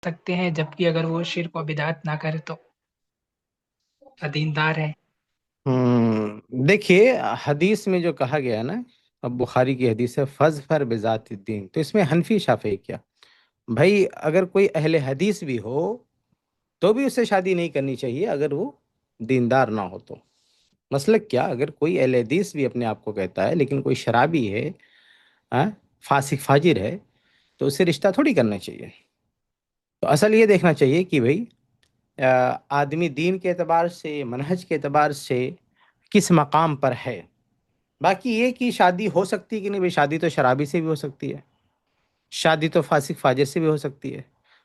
سکتے ہیں، جبکہ اگر وہ شرک و بدعت نہ کرے تو دیندار ہے۔ دیکھیے، حدیث میں جو کہا گیا نا، اب بخاری کی حدیث ہے فَاظْفَرْ بِذَاتِ الدین، تو اس میں حنفی شافعی کیا؟ بھائی اگر کوئی اہل حدیث بھی ہو تو بھی اس سے شادی نہیں کرنی چاہیے اگر وہ دیندار نہ ہو تو۔ مسلک کیا، اگر کوئی اہل حدیث بھی اپنے آپ کو کہتا ہے لیکن کوئی شرابی ہے، ہاں، فاسق فاجر ہے، تو اس سے رشتہ تھوڑی کرنا چاہیے۔ تو اصل یہ دیکھنا چاہیے کہ بھائی آدمی دین کے اعتبار سے، منہج کے اعتبار سے کس مقام پر ہے۔ باقی یہ کہ شادی ہو سکتی ہے کہ نہیں، بھائی شادی تو شرابی سے بھی ہو سکتی ہے، شادی تو فاسق فاجر سے بھی ہو سکتی ہے،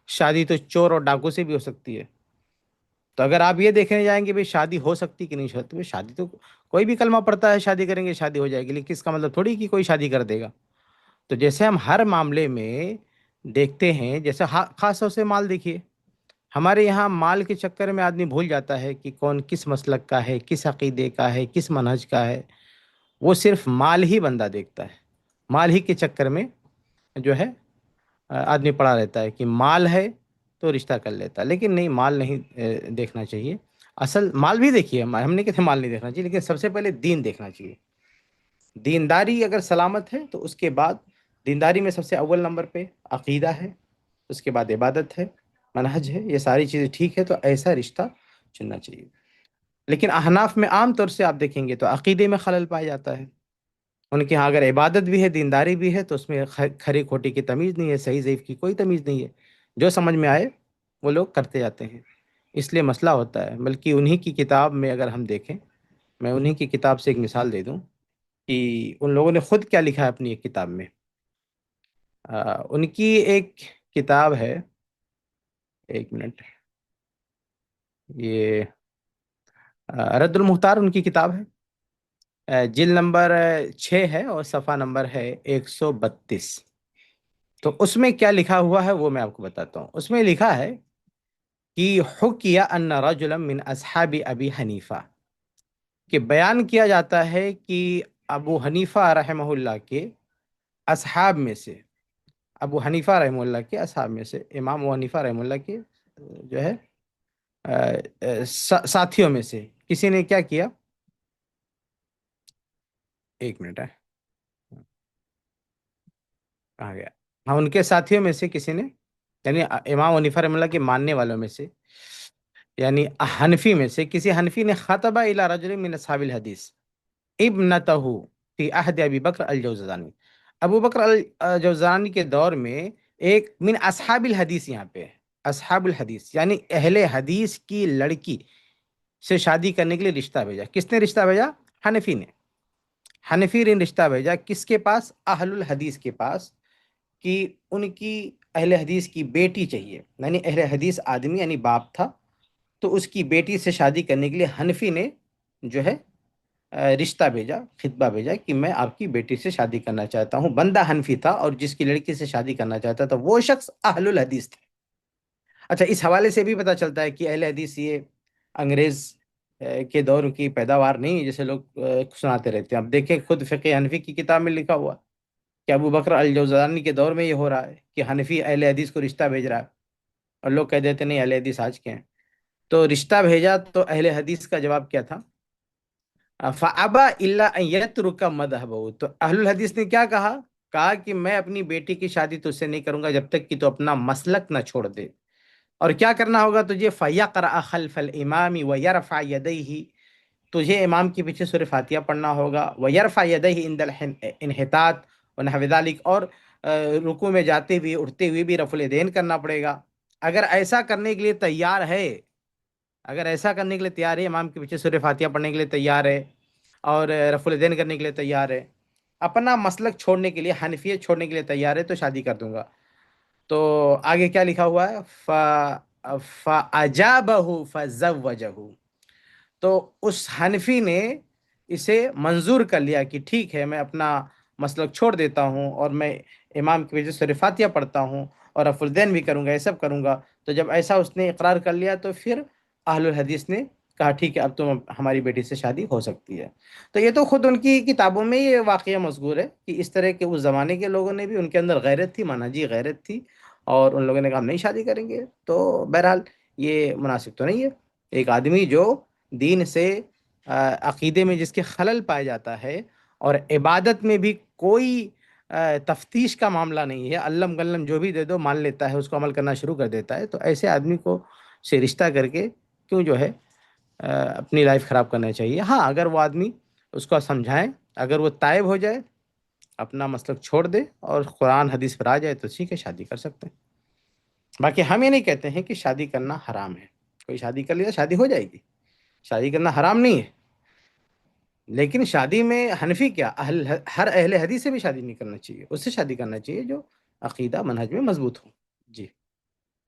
شادی تو چور اور ڈاکو سے بھی ہو سکتی ہے۔ تو اگر آپ یہ دیکھنے جائیں گے بھائی شادی ہو سکتی کہ نہیں ہو سکتی، شادی تو کوئی بھی کلمہ پڑتا ہے شادی کریں گے شادی ہو جائے گی، لیکن اس کا مطلب تھوڑی کہ کوئی شادی کر دے گا۔ تو جیسے ہم ہر معاملے میں دیکھتے ہیں، جیسے خاص طور سے مال دیکھیے، ہمارے یہاں مال کے چکر میں آدمی بھول جاتا ہے کہ کون کس مسلک کا ہے، کس عقیدے کا ہے، کس منہج کا ہے۔ وہ صرف مال ہی بندہ دیکھتا ہے، مال ہی کے چکر میں جو ہے آدمی پڑا رہتا ہے کہ مال ہے تو رشتہ کر لیتا ہے، لیکن نہیں، مال نہیں دیکھنا چاہیے۔ اصل مال بھی دیکھیے، ہم نہیں کہتے مال نہیں دیکھنا چاہیے، لیکن سب سے پہلے دین دیکھنا چاہیے۔ دینداری اگر سلامت ہے تو اس کے بعد، دینداری میں سب سے اول نمبر پہ عقیدہ ہے، اس کے بعد عبادت ہے، منہج ہے، یہ ساری چیزیں ٹھیک ہے تو ایسا رشتہ چننا چاہیے۔ لیکن احناف میں عام طور سے آپ دیکھیں گے تو عقیدے میں خلل پایا جاتا ہے۔ ان کے ہاں اگر عبادت بھی ہے، دینداری بھی ہے، تو اس میں کھری کھوٹی کی تمیز نہیں ہے، صحیح ضعیف کی کوئی تمیز نہیں ہے، جو سمجھ میں آئے وہ لوگ کرتے جاتے ہیں، اس لیے مسئلہ ہوتا ہے۔ بلکہ انہی کی کتاب میں اگر ہم دیکھیں، میں انہی کی کتاب سے ایک مثال دے دوں کہ ان لوگوں نے خود کیا لکھا ہے اپنی ایک کتاب میں۔ ان کی ایک کتاب ہے، ایک منٹ، یہ رد المختار ان کی کتاب ہے، جلد نمبر 6 ہے اور صفحہ نمبر ہے 132۔ تو اس میں کیا لکھا ہوا ہے وہ میں آپ کو بتاتا ہوں۔ اس میں لکھا ہے کہ حکیہ ان رجلا من اصحاب ابی حنیفہ، کہ بیان کیا جاتا ہے کہ ابو حنیفہ رحمہ اللہ کے اصحاب میں سے، ابو حنیفہ رحمہ اللہ کے اصحاب میں سے، امام ابو حنیفہ رحمہ اللہ کے جو ہے ساتھیوں میں سے کسی نے کیا کیا، ایک منٹ ہے، آ گیا، ہاں، ان کے ساتھیوں میں سے کسی نے، یعنی امام ابو حنیفہ رحمہ اللہ کے ماننے والوں میں سے، یعنی حنفی میں سے کسی حنفی نے خطبہ الی رجل من اصحاب الحدیث ابنتہ فی عہد ابی بکر الجوزجانی، ابو بکر الجوزجانی کے دور میں ایک من اصحاب الحدیث، یہاں پہ اصحاب الحدیث یعنی اہل حدیث کی لڑکی سے شادی کرنے کے لیے رشتہ بھیجا۔ کس نے رشتہ بھیجا؟ حنفی نے۔ حنفی نے رشتہ بھیجا کس کے پاس؟ اہل الحدیث کے پاس، کہ ان کی اہل حدیث کی بیٹی چاہیے، یعنی اہل حدیث آدمی یعنی باپ تھا، تو اس کی بیٹی سے شادی کرنے کے لیے حنفی نے جو ہے رشتہ بھیجا، خطبہ بھیجا کہ میں آپ کی بیٹی سے شادی کرنا چاہتا ہوں۔ بندہ حنفی تھا اور جس کی لڑکی سے شادی کرنا چاہتا تھا وہ شخص اہل الحدیث تھا۔ اچھا، اس حوالے سے بھی پتہ چلتا ہے کہ اہل حدیث یہ انگریز کے دور کی پیداوار نہیں ہے، جیسے لوگ سناتے رہتے ہیں۔ اب دیکھیں خود فقہ حنفی کی کتاب میں لکھا ہوا کہ ابو بکر الجوزجانی کے دور میں یہ ہو رہا ہے کہ حنفی اہل حدیث کو رشتہ بھیج رہا ہے، اور لوگ کہہ دیتے نہیں، اہل حدیث آج کے ہیں۔ تو رشتہ بھیجا تو اہل حدیث کا جواب کیا تھا؟ فَأَبَى إِلَّا أَن يَتْرُكَ مَذْهَبَهُ، تو اہل الحدیث نے کیا کہا؟ کہا کہ میں اپنی بیٹی کی شادی تو اس سے نہیں کروں گا جب تک کہ تو اپنا مسلک نہ چھوڑ دے۔ اور کیا کرنا ہوگا تجھے؟ فَيَقْرَأَ خَلْفَ الْإِمَامِ وَيَرْفَعَ يَدَيْهِ، تجھے امام کے پیچھے سورہ فاتحہ پڑھنا ہوگا، وَيَرْفَعَ يَدَيْهِ عِنْدَ الْانْحِطَاط وَنَحْوِ ذَلِكَ، اور رکوع میں جاتے ہوئے اٹھتے ہوئے بھی رفع الیدین کرنا پڑے گا۔ اگر ایسا کرنے کے لیے تیار ہے، اگر ایسا کرنے کے لیے تیار ہے، امام کے پیچھے سورہ فاتحہ پڑھنے کے لیے تیار ہے اور رفع الیدین کرنے کے لیے تیار ہے، اپنا مسلک چھوڑنے کے لیے، حنفیت چھوڑنے کے لیے تیار ہے، تو شادی کر دوں گا۔ تو آگے کیا لکھا ہوا ہے؟ فَأَجَابَهُ فَزَوَّجَهُ، تو اس حنفی نے اسے منظور کر لیا کہ ٹھیک ہے، میں اپنا مسلک چھوڑ دیتا ہوں اور میں امام کی وجہ سے فاتحہ پڑھتا ہوں اور رفع الدین بھی کروں گا، یہ سب کروں گا۔ تو جب ایسا اس نے اقرار کر لیا تو پھر اہل الحدیث نے کہا ٹھیک ہے، اب تو ہماری بیٹی سے شادی ہو سکتی ہے۔ تو یہ تو خود ان کی کتابوں میں یہ واقعہ مذکور ہے کہ اس طرح کے اس زمانے کے لوگوں نے بھی، ان کے اندر غیرت تھی، منہجی غیرت تھی، اور ان لوگوں نے کہا ہم نہیں شادی کریں گے، تو بہرحال یہ مناسب تو نہیں ہے۔ ایک آدمی جو دین سے عقیدے میں جس کے خلل پایا جاتا ہے اور عبادت میں بھی کوئی تفتیش کا معاملہ نہیں ہے، علم گلم جو بھی دے دو مان لیتا ہے، اس کو عمل کرنا شروع کر دیتا ہے، تو ایسے آدمی کو سے رشتہ کر کے کیوں جو ہے اپنی لائف خراب کرنا چاہیے؟ ہاں اگر وہ آدمی اس کو سمجھائیں، اگر وہ تائب ہو جائے، اپنا مسلک چھوڑ دے اور قرآن حدیث پر آ جائے تو ٹھیک ہے، شادی کر سکتے ہیں۔ باقی ہم یہ نہیں کہتے ہیں کہ شادی کرنا حرام ہے، کوئی شادی کر لیا شادی ہو جائے گی، شادی کرنا حرام نہیں ہے، لیکن شادی میں حنفی کیا، ہر اہل حدیث سے بھی شادی نہیں کرنا چاہیے، اس سے شادی کرنا چاہیے جو عقیدہ منہج میں مضبوط ہو۔ جی